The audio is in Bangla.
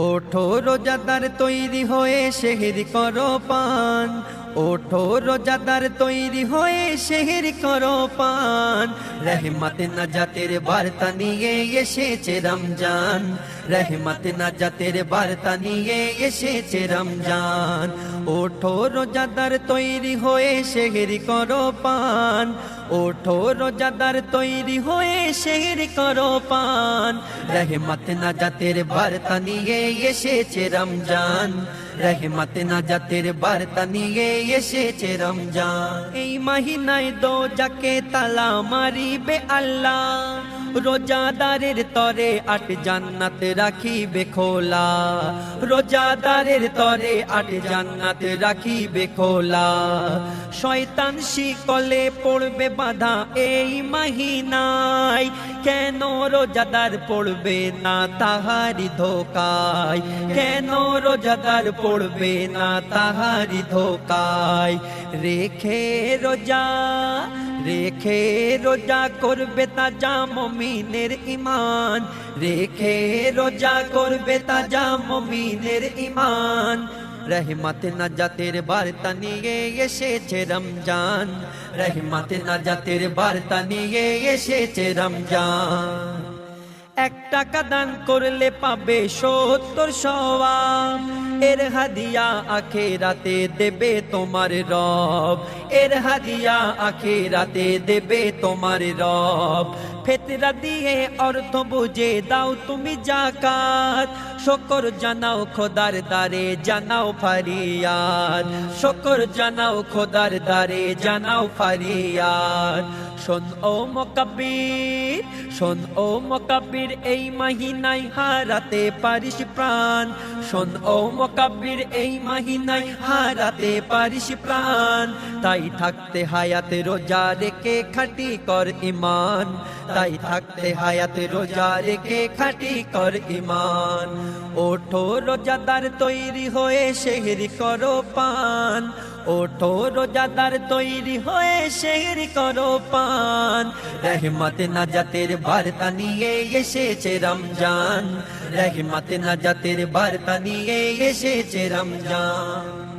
ওঠো রোজাদার তৈরি হয়ে সেহরি করো পান, ওঠো রোজাদার তৈরি হয়ে সেহরি করো পান। রহমতে নাজাতের বার্তা নিয়ে এসেছে রমজান, রহমতে নাজাতের বার্তা নিয়ে এসেছে রমজান। ওঠো রোজাদার তৈরি হয়ে সেহরি করো পান, ওঠো রোজাদার তৈরি হয়ে সেহরি করো পান। রহমতে নাজাতের বার্তা নিয়ে এসেছে রমজান, রহমতে নাজাতের বার্তা নিয়ে এসেছে রমজান। এই মহিনায় দোজাকে তালা মারিবে আল্লাহ, রোজাদারের তরে ৮ জান্নাত রাখিবে খোলা, রোজাদারের তরে ৮ জান্নাত রাখিবে খোলা। শয়তান শিকলে পড়বে বাধা এই মহিনায়, কেন রোজাদার পড়বে না তাহারি ধোকায়, কেন রোজাদার পড়বে না তাহারি ধোকায়। রেখে রোজা, রেখে রোজা করবে তাজা মুমিনের ঈমান, রেখে রোজা করবে তাজা মুমিনের ঈমান। রহমতে নাজাতের বার্তা নিয়ে এসেছে রমজান, রহমতে নাজাতের বার্তা নিয়ে এসেছে রমজান। ১ টাকা দান করলে পাবে ৭০ সওয়াব, এর হাদিয়া আখিরাতে দেবে তোমার রব, এর হাদিয়া আখিরাতে দেবে তোমার রব। ফিতরা দিয়ে অর্থ বুঝে দাও তুমি যাকাত, শুকর জানাও খোদার দারে জানাও ফারিয়াদ, শুকর জানাও খোদার দারে জানাও ফারিয়াদ। শোন ও মুকাব্বির, শোন ও মুকাব্বির এই মহিনায় হারাতে পারিস প্রাণ, শোন ও মুকাব্বির এই মহিনায় হারাতে পারিস প্রাণ। তাই থাকতে হায়াতে রোজা রেখে খাঁটি কর ঈমান, তাই থাকতে হায়াতে রোজা রেখে খাঁটি কর ঈমান। ওঠো রোজাদার তৈরি হয়ে সেহরি করো পান, ওঠো রোজাদার তৈরি হয়ে সেহরি করো পান। রহমতে নাজাতের বার্তা নিয়ে এসেছে রমজান, রহমতে নাজাতের বার্তা নিয়ে এসেছে রমজান।